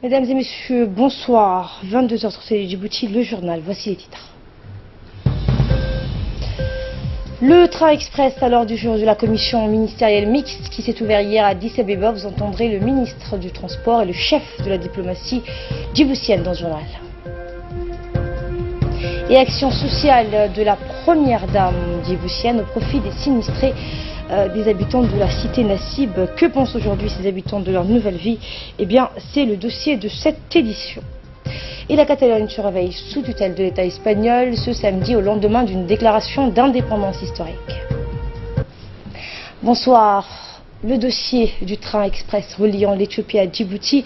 Mesdames et messieurs, bonsoir. 22h30 Djibouti, le journal. Voici les titres. Le train express à l'ordre du jour de la commission ministérielle mixte qui s'est ouvert hier à Addis Abeba. Vous entendrez le ministre du Transport et le chef de la diplomatie djiboutienne dans ce journal. Et action sociale de la première dame djiboutienne au profit des sinistrés des habitants de la cité Nassib. Que pensent aujourd'hui ces habitants de leur nouvelle vie? Eh bien, c'est le dossier de cette édition. Et la Catalogne se réveille sous tutelle de l'État espagnol ce samedi au lendemain d'une déclaration d'indépendance historique. Bonsoir. Le dossier du train express reliant l'Éthiopie à Djibouti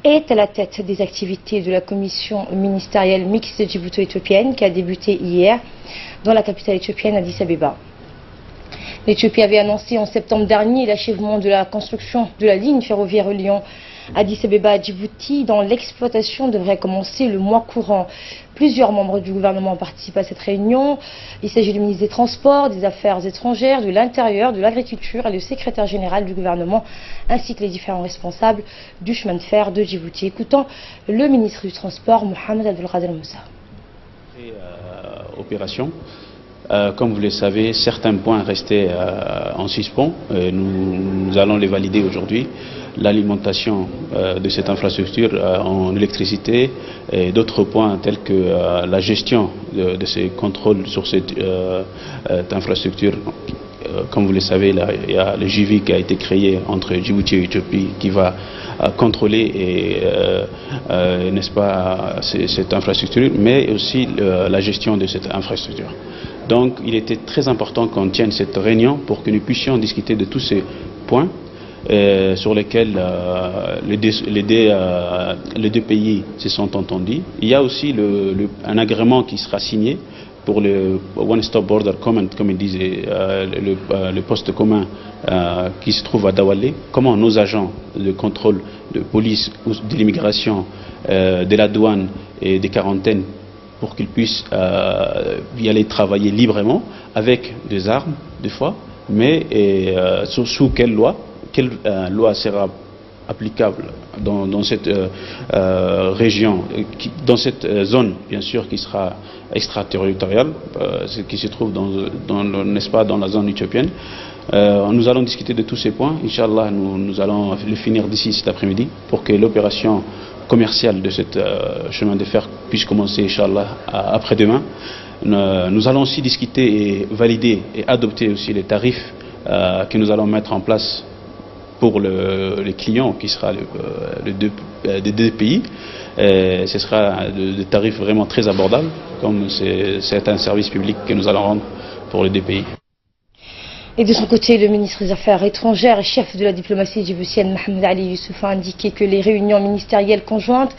est à la tête des activités de la commission ministérielle mixte djibouto-éthiopienne qui a débuté hier dans la capitale éthiopienne Addis Abeba. L'Éthiopie avait annoncé en septembre dernier l'achèvement de la construction de la ligne ferroviaire reliant Addis Abeba à Djibouti, dont l'exploitation devrait commencer le mois courant. Plusieurs membres du gouvernement participent à cette réunion. Il s'agit du ministre des Transports, des Affaires étrangères, de l'Intérieur, de l'Agriculture et le secrétaire général du gouvernement, ainsi que les différents responsables du chemin de fer de Djibouti. Écoutons le ministre du Transport, Mohamed Abdelkader Moussa. Opération. Comme vous le savez, certains points restaient en suspens. Nous allons les valider aujourd'hui. L'alimentation de cette infrastructure en électricité et d'autres points tels que la gestion de ces contrôles sur cette infrastructure. Comme vous le savez, là, il y a le JV qui a été créé entre Djibouti et Éthiopie qui va contrôler n'est-ce pas, cette infrastructure, mais aussi la gestion de cette infrastructure. Donc il était très important qu'on tienne cette réunion pour que nous puissions discuter de tous ces points sur lesquels les deux pays se sont entendus. Il y a aussi un agrément qui sera signé pour le One Stop Border Command, comme il disait, le poste commun qui se trouve à Dawalé. Comment nos agents de contrôle de police ou de l'immigration, de la douane et des quarantaines, pour qu'ils puissent y aller travailler librement avec des armes, des fois, mais sous quelle loi sera applicable dans cette région, dans cette zone, bien sûr, qui sera extraterritoriale, qui se trouve n'est-ce pas, dans la zone éthiopienne. Nous allons discuter de tous ces points. Inch'Allah, nous allons le finir d'ici cet après-midi pour que l'opération commerciale de ce chemin de fer puisse commencer, Inch'Allah, après-demain. Nous allons aussi discuter et valider et adopter aussi les tarifs que nous allons mettre en place pour les clients qui sera des deux pays. Ce sera des tarifs vraiment très abordables, comme c'est un service public que nous allons rendre pour les deux pays. Et de son côté, le ministre des Affaires étrangères et chef de la diplomatie djiboutienne, Mohamed Ali Youssouf, a indiqué que les réunions ministérielles conjointes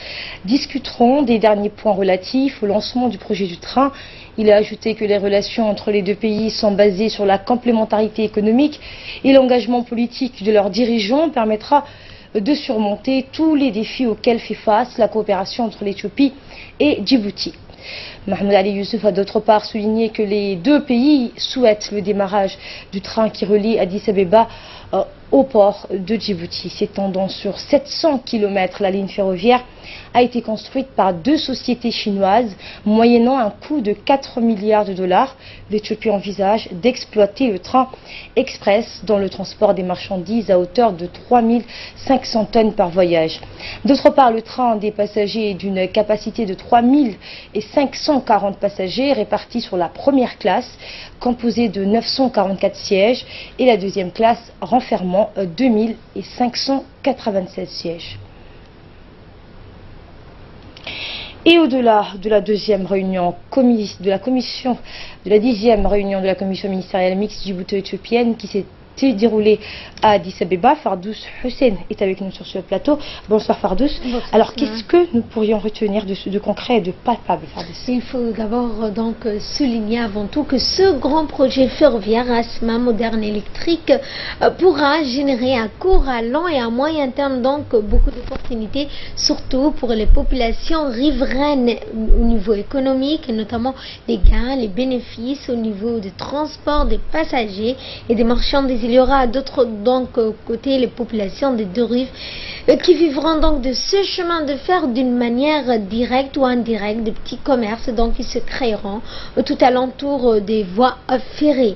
discuteront des derniers points relatifs au lancement du projet du train. Il a ajouté que les relations entre les deux pays sont basées sur la complémentarité économique et l'engagement politique de leurs dirigeants permettra de surmonter tous les défis auxquels fait face la coopération entre l'Éthiopie et Djibouti. Mohamed Ali Youssouf a d'autre part souligné que les deux pays souhaitent le démarrage du train qui relie Addis Abeba au port de Djibouti. S'étendant sur 700 km, la ligne ferroviaire a été construite par deux sociétés chinoises, moyennant un coût de 4 milliards de dollars. L'Éthiopie envisage d'exploiter le train express dans le transport des marchandises à hauteur de 3500 tonnes par voyage. D'autre part, le train des passagers est d'une capacité de 3540 passagers répartis sur la première classe, composée de 944 sièges, et la deuxième classe renfermant 2596 sièges. Et au-delà de la deuxième réunion de la 10e réunion de la commission ministérielle mixte djibouto-éthiopienne qui s'est déroulée à Addis Abeba, Fardous Hussein est avec nous sur ce plateau. Bonsoir Fardous. Bonsoir. Alors qu'est-ce que nous pourrions retenir de concret et de palpable, Fardous? Il faut d'abord donc souligner avant tout que ce grand projet ferroviaire Asma moderne électrique pourra générer à court, à long et à moyen terme donc beaucoup d'opportunités, surtout pour les populations riveraines au niveau économique et notamment les gains, les bénéfices au niveau du transport des passagers et des marchandises il y aura d'autres côté les populations des deux rives qui vivront donc de ce chemin de fer d'une manière directe ou indirecte, des petits commerces donc qui se créeront tout alentour des voies ferrées.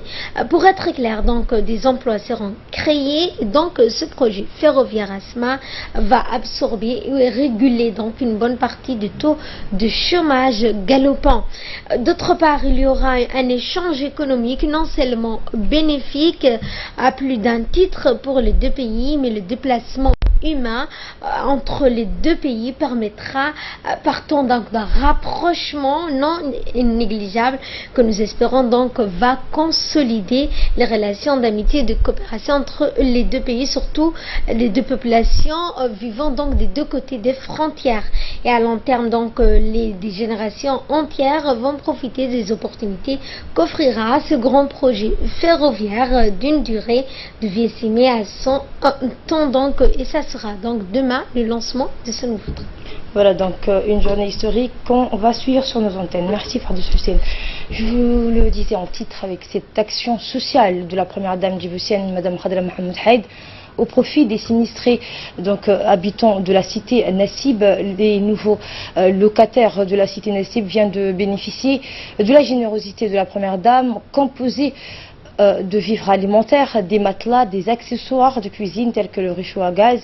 Pour être clair, donc des emplois seront créés. Donc ce projet ferroviaire ASMA va absorber et réguler donc une bonne partie du taux de chômage galopant. D'autre part, il y aura un échange économique non seulement bénéfique à plus d'un titre pour les deux pays, mais le déplacement humain entre les deux pays permettra, partant donc d'un rapprochement non négligeable que nous espérons donc va consolider les relations d'amitié et de coopération entre les deux pays, surtout les deux populations vivant donc des deux côtés des frontières. Et à long terme donc des générations entières vont profiter des opportunités qu'offrira ce grand projet ferroviaire d'une durée de vie estimée à 100 temps donc, et ça sera donc demain le lancement de ce nouveau train. Voilà donc une journée historique qu'on va suivre sur nos antennes. Merci Fardous Hussein. Je vous le disais en titre avec cette action sociale de la première dame djiboutienne, Madame Khadra Mohamed Haïd, au profit des sinistrés, donc habitants de la cité Nassib. Les nouveaux locataires de la cité Nassib viennent de bénéficier de la générosité de la première dame, composée de vivres alimentaires, des matelas, des accessoires de cuisine tels que le réchaud à gaz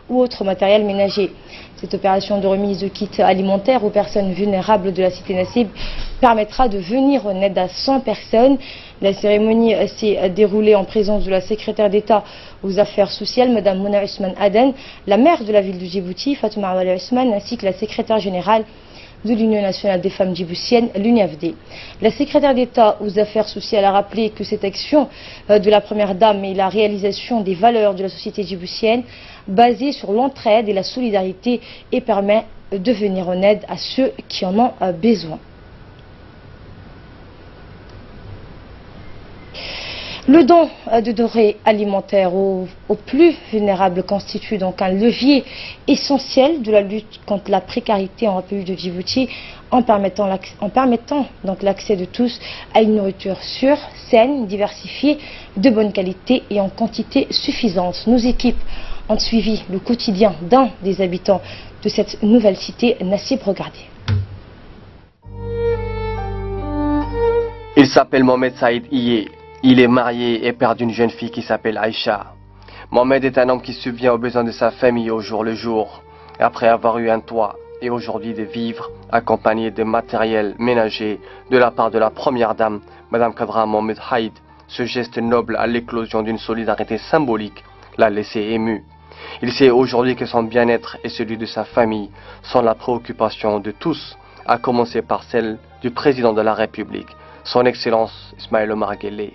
ou autre matériel ménager. Cette opération de remise de kits alimentaires aux personnes vulnérables de la cité Nassib permettra de venir en aide à 100 personnes. La cérémonie s'est déroulée en présence de la secrétaire d'État aux affaires sociales, Mme Mouna Ousmane Aden, la maire de la ville de Djibouti, Fatouma Awali Ousmane, ainsi que la secrétaire générale de l'Union nationale des femmes djiboutiennes, l'UNIAFD. La secrétaire d'État aux affaires sociales a rappelé que cette action de la première dame est la réalisation des valeurs de la société djiboutienne basée sur l'entraide et la solidarité et permet de venir en aide à ceux qui en ont besoin. Le don de denrées alimentaires aux plus vulnérables constitue donc un levier essentiel de la lutte contre la précarité en pays de Djibouti en permettant donc l'accès de tous à une nourriture sûre, saine, diversifiée, de bonne qualité et en quantité suffisante. Nos équipes ont suivi le quotidien d'un des habitants de cette nouvelle cité, Nassib. Regardez. Il s'appelle Mohamed Saïd Iye. Il est marié et père d'une jeune fille qui s'appelle Aïcha. Mohamed est un homme qui subvient aux besoins de sa famille au jour le jour. Et après avoir eu un toit et aujourd'hui des vivres accompagnés de matériel ménager de la part de la première dame, Madame Khadra Mohamed Haïd, ce geste noble à l'éclosion d'une solidarité symbolique l'a laissé ému. Il sait aujourd'hui que son bien-être et celui de sa famille sont la préoccupation de tous, à commencer par celle du président de la République, son Excellence Ismaël Omar Guelleh.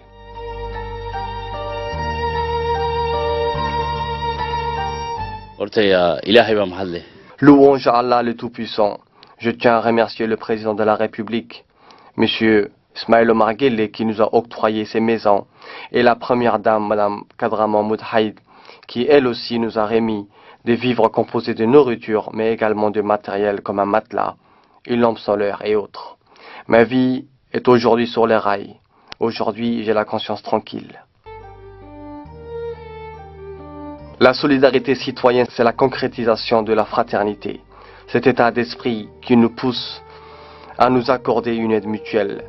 Louange à Allah le Tout-Puissant. Je tiens à remercier le président de la République, M. Ismaël Omar Guelleh, qui nous a octroyé ces maisons, et la première dame, Mme Khadra Mohamed Haïd, qui elle aussi nous a remis des vivres composés de nourriture, mais également de matériel comme un matelas, une lampe solaire et autres. Ma vie est aujourd'hui sur les rails. Aujourd'hui, j'ai la conscience tranquille. La solidarité citoyenne, c'est la concrétisation de la fraternité. Cet état d'esprit qui nous pousse à nous accorder une aide mutuelle.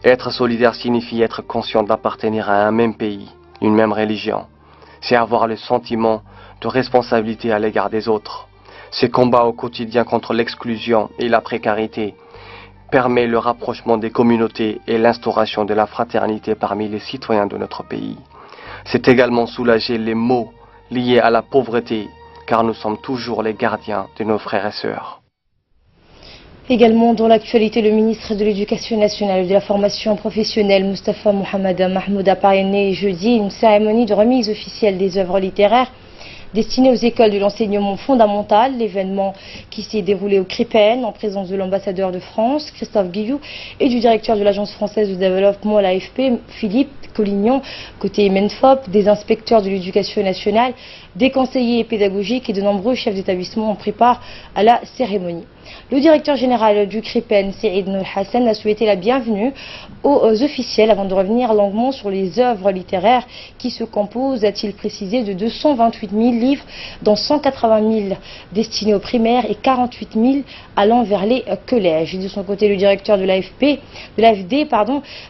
Être solidaire signifie être conscient d'appartenir à un même pays, une même religion. C'est avoir le sentiment de responsabilité à l'égard des autres. Ce combat au quotidien contre l'exclusion et la précarité permet le rapprochement des communautés et l'instauration de la fraternité parmi les citoyens de notre pays. C'est également soulager les maux liés à la pauvreté, car nous sommes toujours les gardiens de nos frères et sœurs. Également dans l'actualité, le ministre de l'Éducation nationale et de la formation professionnelle, Moustapha Mohamed Mahmoud, a parrainé jeudi une cérémonie de remise officielle des œuvres littéraires destinées aux écoles de l'enseignement fondamental. L'événement qui s'est déroulé au CRIPEN en présence de l'ambassadeur de France, Christophe Guillou, et du directeur de l'Agence française de développement, l'AFP, Philippe Collignon, côté MENFOP, des inspecteurs de l'éducation nationale, des conseillers pédagogiques et de nombreux chefs d'établissement ont pris part à la cérémonie. Le directeur général du CRIPEN, Saïd Nour Hassan, a souhaité la bienvenue aux officiels avant de revenir longuement sur les œuvres littéraires qui se composent, a-t-il précisé, de 228 000 livres, dont 180 000 destinés aux primaires et 48 000 allant vers les collèges. Et de son côté, le directeur de l'AFD,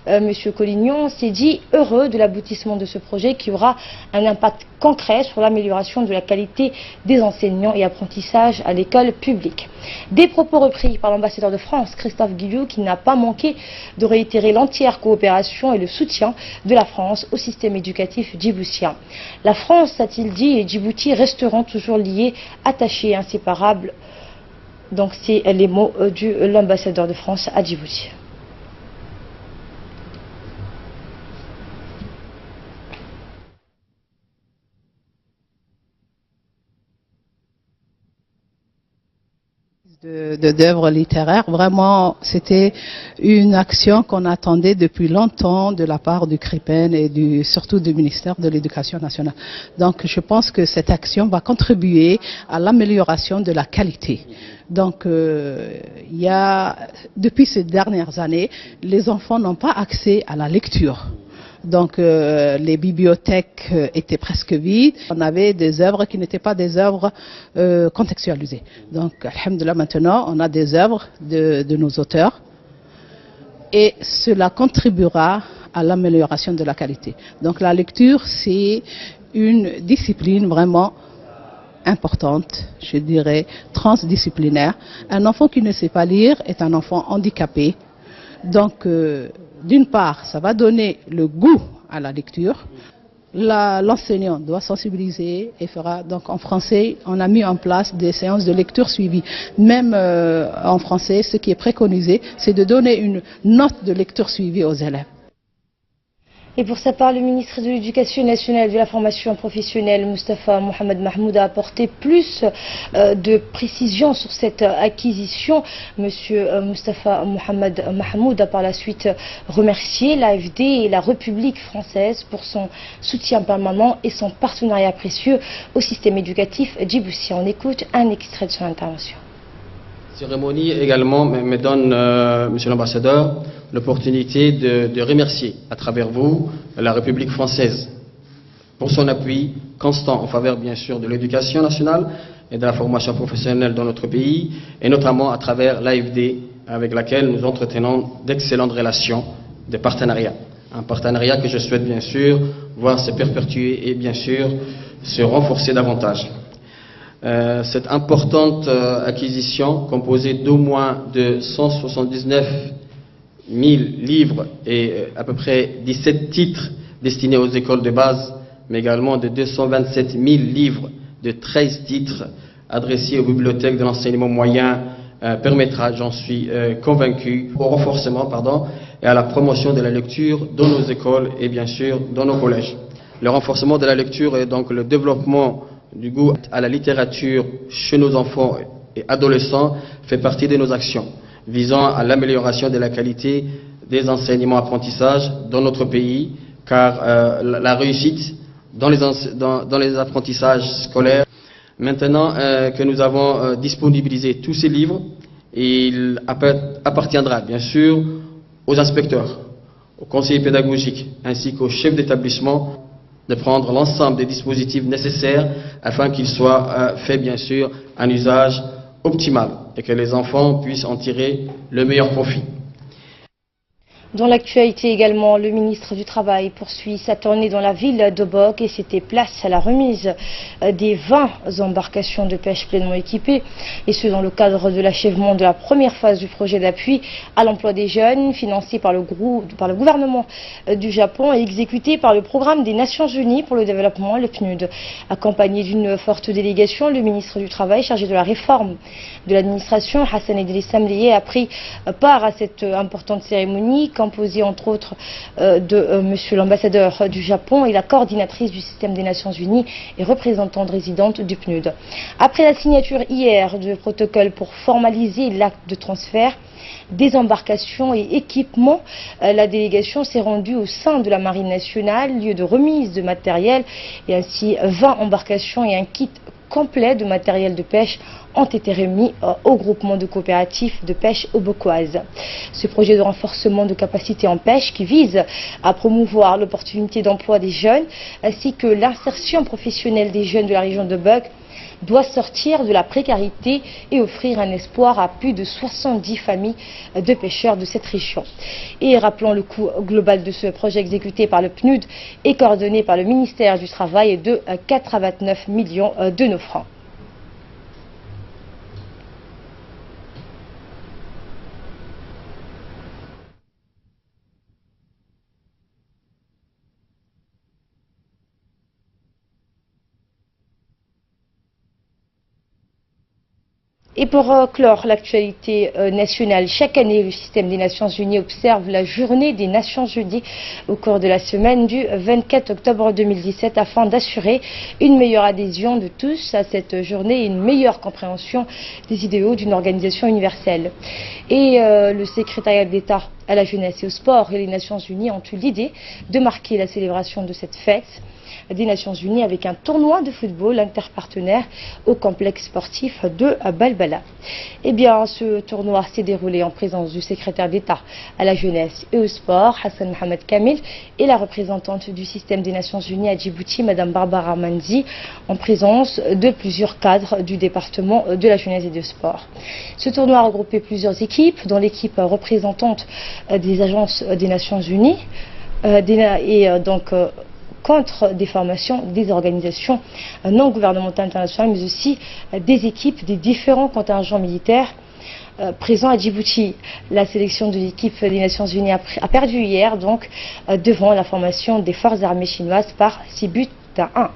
M. Collignon, s'est dit heureux de l'aboutissement de ce projet qui aura un impact concret sur l'amélioration de la qualité des enseignements et apprentissage à l'école publique. Des propos repris par l'ambassadeur de France, Christophe Guilloux, qui n'a pas manqué de réitérer l'entière coopération et le soutien de la France au système éducatif djiboutien. La France, a-t-il dit, et Djibouti resteront toujours liés, attachés et inséparables. Donc c'est les mots de l'ambassadeur de France à Djibouti. D'œuvres littéraires, vraiment c'était une action qu'on attendait depuis longtemps de la part du CRIPEN et surtout du ministère de l'Éducation nationale. Donc je pense que cette action va contribuer à l'amélioration de la qualité. Donc depuis ces dernières années, les enfants n'ont pas accès à la lecture. Donc les bibliothèques étaient presque vides. On avait des œuvres qui n'étaient pas des œuvres contextualisées. Donc, alhamdoulilah, maintenant, on a des œuvres de nos auteurs et cela contribuera à l'amélioration de la qualité. Donc, la lecture, c'est une discipline vraiment importante, je dirais, transdisciplinaire. Un enfant qui ne sait pas lire est un enfant handicapé. Donc, d'une part, ça va donner le goût à la lecture. L'enseignant doit sensibiliser et fera. Donc, en français, on a mis en place des séances de lecture suivies. Même en français, ce qui est préconisé, c'est de donner une note de lecture suivie aux élèves. Et pour sa part, le ministre de l'Éducation nationale et de la formation professionnelle, Moustapha Mohamed Mahmoud, a apporté plus de précisions sur cette acquisition. Monsieur Moustapha Mohamed Mahmoud a par la suite remercié l'AFD et la République française pour son soutien permanent et son partenariat précieux au système éducatif djiboutien. On écoute un extrait de son intervention. Cette cérémonie également me donne, Monsieur l'ambassadeur, l'opportunité de remercier à travers vous la République française pour son appui constant en faveur bien sûr de l'éducation nationale et de la formation professionnelle dans notre pays et notamment à travers l'AFD avec laquelle nous entretenons d'excellentes relations de partenariat. Un partenariat que je souhaite bien sûr voir se perpétuer et bien sûr se renforcer davantage. Cette importante acquisition composée d'au moins de 179 000 livres et à peu près 17 titres destinés aux écoles de base, mais également de 227 000 livres de 13 titres adressés aux bibliothèques de l'enseignement moyen permettra, j'en suis convaincu, au renforcement et à la promotion de la lecture dans nos écoles et bien sûr dans nos collèges. Le renforcement de la lecture et donc le développement du goût à la littérature chez nos enfants et adolescents fait partie de nos actions visant à l'amélioration de la qualité des enseignements apprentissages dans notre pays, car la réussite dans les apprentissages scolaires, maintenant que nous avons disponibilisé tous ces livres, il appartiendra bien sûr aux inspecteurs, aux conseillers pédagogiques ainsi qu'aux chefs d'établissement de prendre l'ensemble des dispositifs nécessaires afin qu'il soit fait bien sûr un usage optimal et que les enfants puissent en tirer le meilleur profit. Dans l'actualité également, le ministre du Travail poursuit sa tournée dans la ville d'Obok et s'était place à la remise des 20 embarcations de pêche pleinement équipées, et ce dans le cadre de l'achèvement de la première phase du projet d'appui à l'emploi des jeunes, financé par le gouvernement du Japon et exécuté par le programme des Nations Unies pour le développement, le PNUD. Accompagné d'une forte délégation, le ministre du Travail chargé de la réforme de l'administration, Hassan Idriss Samlié, a pris part à cette importante cérémonie, composée entre autres de monsieur l'ambassadeur du Japon et la coordinatrice du système des Nations Unies et représentante résidente du PNUD. Après la signature hier du protocole pour formaliser l'acte de transfert des embarcations et équipements, la délégation s'est rendue au sein de la Marine nationale, lieu de remise de matériel, et ainsi 20 embarcations et un kit complet de matériel de pêche ont été remis au groupement de coopératifs de pêche aubocoise. Ce projet de renforcement de capacité en pêche qui vise à promouvoir l'opportunité d'emploi des jeunes ainsi que l'insertion professionnelle des jeunes de la région de Bogue doit sortir de la précarité et offrir un espoir à plus de 70 familles de pêcheurs de cette région. Et rappelons le coût global de ce projet exécuté par le PNUD et coordonné par le ministère du Travail est de 89 millions de nos francs. Et pour clore l'actualité nationale, chaque année, le système des Nations Unies observe la journée des Nations Unies au cours de la semaine du 24 octobre 2017 afin d'assurer une meilleure adhésion de tous à cette journée et une meilleure compréhension des idéaux d'une organisation universelle. Et le secrétariat d'État à la jeunesse et au sport et les Nations Unies ont eu l'idée de marquer la célébration de cette fête des Nations Unies avec un tournoi de football interpartenaire au complexe sportif de Balbala. Eh bien, ce tournoi s'est déroulé en présence du secrétaire d'État à la jeunesse et au sport, Hassan Mohamed Kamil, et la représentante du système des Nations Unies à Djibouti, Madame Barbara Manzi, en présence de plusieurs cadres du département de la jeunesse et du sport. Ce tournoi a regroupé plusieurs équipes, dont l'équipe représentante des agences des Nations Unies contre des formations des organisations non gouvernementales internationales, mais aussi des équipes des différents contingents militaires présents à Djibouti. La sélection de l'équipe des Nations Unies a perdu hier donc devant la formation des forces armées chinoises par 6 buts à 1.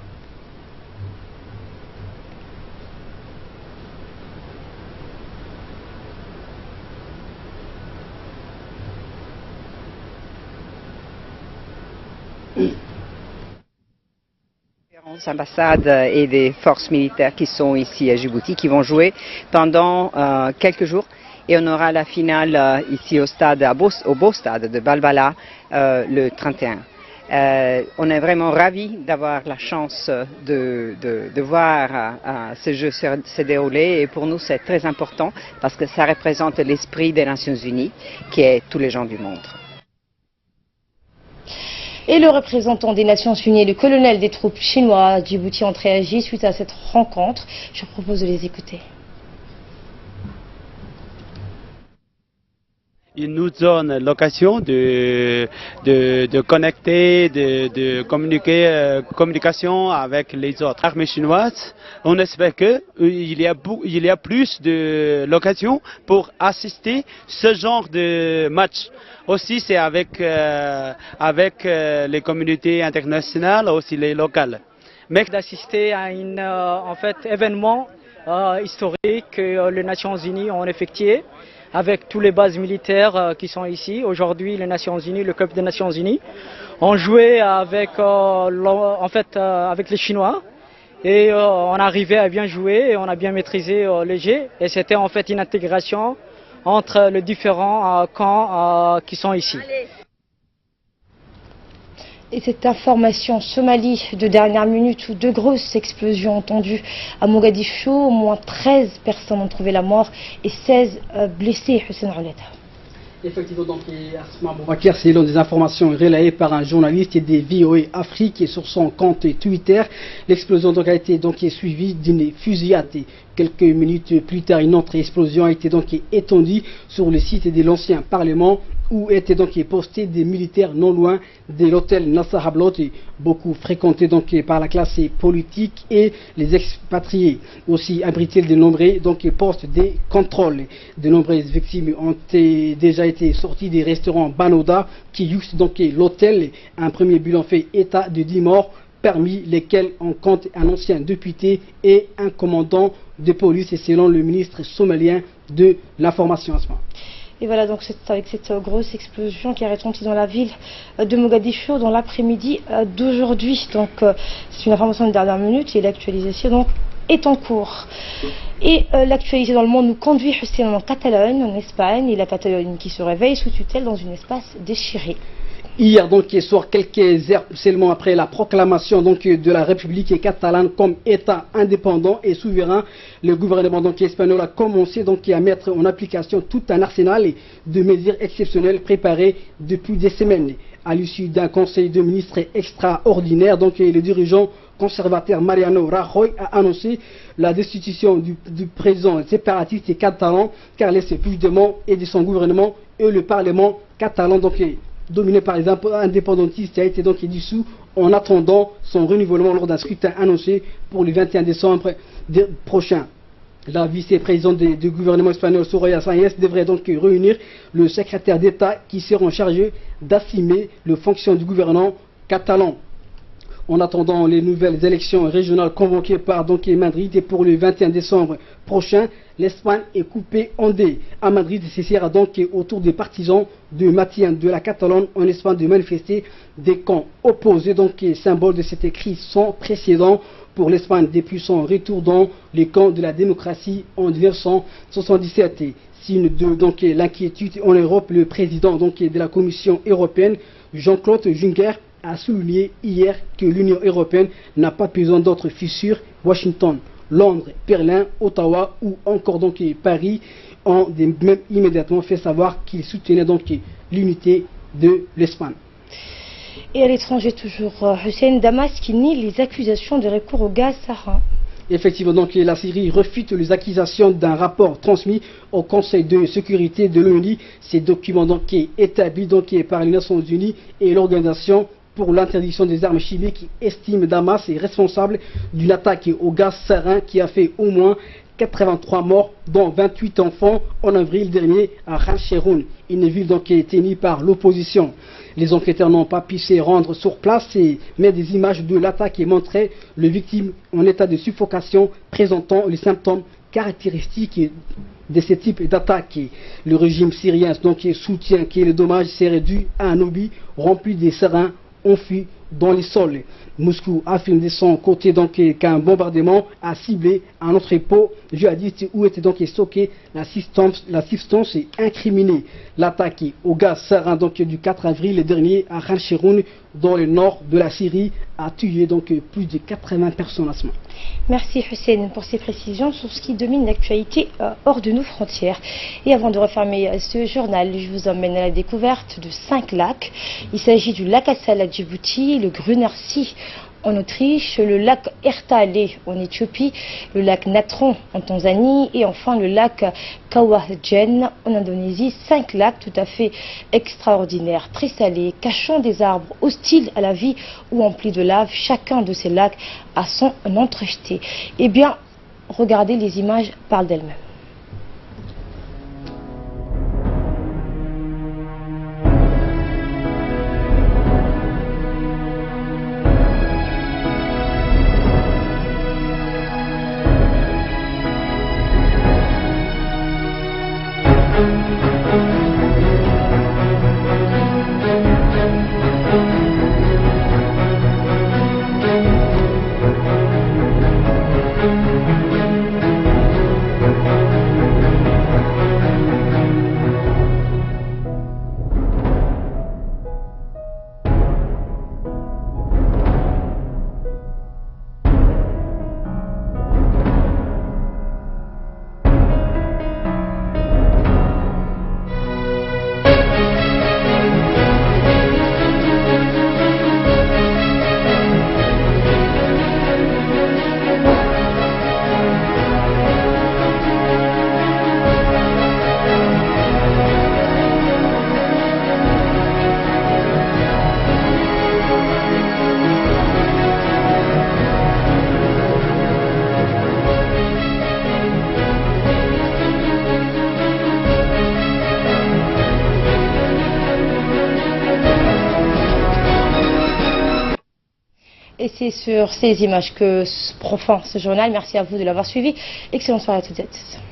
Ambassades et des forces militaires qui sont ici à Djibouti, qui vont jouer pendant quelques jours. Et on aura la finale ici au beau stade de Balbala le 31. On est vraiment ravis d'avoir la chance de voir ce jeu se dérouler. Et pour nous, c'est très important parce que ça représente l'esprit des Nations Unies, qui est tous les gens du monde. Et le représentant des Nations Unies et le colonel des troupes chinois à Djibouti ont réagi suite à cette rencontre. Je vous propose de les écouter. Il nous donne l'occasion de connecter, de communiquer, communication avec les autres armées chinoises. On espère qu'il y a plus de l'occasion pour assister ce genre de match. Aussi, c'est avec les communautés internationales, aussi les locales. Mais d'assister à un événement historique que les Nations Unies ont effectué, avec toutes les bases militaires qui sont ici. Aujourd'hui, les Nations Unies, le club des Nations Unies, ont joué avec les Chinois. Et on arrivait à bien jouer et on a bien maîtrisé les jeux. Et c'était en fait une intégration entre les différents camps qui sont ici. Et cette information Somalie de dernière minute où deux grosses explosions entendues à Mogadiscio, au moins 13 personnes ont trouvé la mort et 16 blessés. Hussein Rouleta. Effectivement, donc Asma Boubacar, c'est l'une des informations relayées par un journaliste des VOA Afrique et sur son compte Twitter. L'explosion donc a été suivie d'une fusillade. Quelques minutes plus tard, une autre explosion a été donc étendue sur le site de l'ancien Parlement où étaient donc postés des militaires non loin de l'hôtel Nasser Hablot, beaucoup fréquenté donc par la classe politique et les expatriés. Aussi abrité de nombreux postes de contrôle. De nombreuses victimes ont déjà été sorties des restaurants Banoda qui jouxtent donc l'hôtel. Un premier bilan fait état de 10 morts, parmi lesquels on compte un ancien député et un commandant de police, et selon le ministre somalien de l'information. Et voilà, donc c'est avec cette grosse explosion qui a retenti dans la ville de Mogadiscio dans l'après-midi d'aujourd'hui. Donc c'est une information de dernière minute et l'actualisation donc est en cours. Et l'actualité dans le monde nous conduit justement en Catalogne, en Espagne, et la Catalogne qui se réveille sous tutelle dans un espace déchiré. Hier, donc, soir, quelques heures seulement après la proclamation donc, de la République catalane comme État indépendant et souverain, le gouvernement donc, espagnol a commencé donc, à mettre en application tout un arsenal de mesures exceptionnelles préparées depuis des semaines. À l'issue d'un conseil de ministres extraordinaire, donc, le dirigeant conservateur Mariano Rajoy a annoncé la destitution du président séparatiste catalan Carles Puigdemont et de son gouvernement, et le Parlement catalan donc, dominé par les indépendantistes a été donc dissous en attendant son renouvellement lors d'un scrutin annoncé pour le 21 décembre prochain. La vice-présidente du gouvernement espagnol, Soraya Sáenz, devrait donc réunir le secrétaire d'État qui sera chargé d'assumer le fonctionnement du gouvernement catalan. En attendant les nouvelles élections régionales convoquées par donc Madrid et pour le 21 décembre prochain, l'Espagne est coupée en deux. À Madrid, ce sera donc autour des partisans de maintien de la Catalogne en Espagne de manifester des camps opposés, donc symbole de cette crise sans précédent pour l'Espagne depuis son retour dans les camps de la démocratie en 1977. Signe de donc l'inquiétude en Europe, le président donc de la Commission européenne, Jean-Claude Juncker, a souligné hier que l'Union européenne n'a pas besoin d'autres fissures. Washington, Londres, Berlin, Ottawa ou encore donc Paris ont même immédiatement fait savoir qu'ils soutenaient donc l'unité de l'Espagne. Et à l'étranger toujours, Hussein, Damas qui nie les accusations de recours au gaz sarin. Effectivement, donc la Syrie refute les accusations d'un rapport transmis au Conseil de sécurité de l'ONU. Ces documents donc établis donc par les Nations Unies et l'organisation pour l'interdiction des armes chimiques estime Damas est responsable d'une attaque au gaz sarin qui a fait au moins 83 morts, dont 28 enfants, en avril dernier à Khan Cheikhoun, une ville donc qui est tenue par l'opposition. Les enquêteurs n'ont pas pu se rendre sur place, mais des images de l'attaque montraient les victimes en état de suffocation présentant les symptômes caractéristiques de ce type d'attaque. Le régime syrien donc soutient que le dommage serait dû à un obus rempli de sarin enfui dans les sols. Moscou affirme de son côté donc qu'un bombardement a ciblé un entrepôt djihadiste où était donc stocké la substance incriminée. L'attaque au gaz sarin donc du 4 avril dernier à Khan Cheikhoun dans le nord de la Syrie a tué donc plus de 80 personnes à ce moment. Merci Hussein pour ces précisions sur ce qui domine l'actualité hors de nos frontières. Et avant de refermer ce journal, je vous emmène à la découverte de 5 lacs. Il s'agit du lac Assal à Djibouti, le Grüner See en Autriche, le lac Ertale en Éthiopie, le lac Natron en Tanzanie et enfin le lac Kawajen en Indonésie. 5 lacs tout à fait extraordinaires, très salés, cachant des arbres hostiles à la vie ou emplis de lave. Chacun de ces lacs a son entrejeté. Eh bien, regardez, les images parlent d'elles-mêmes. Et c'est sur ces images que prend fin ce journal. Merci à vous de l'avoir suivi. Excellente soirée à toutes et à tous.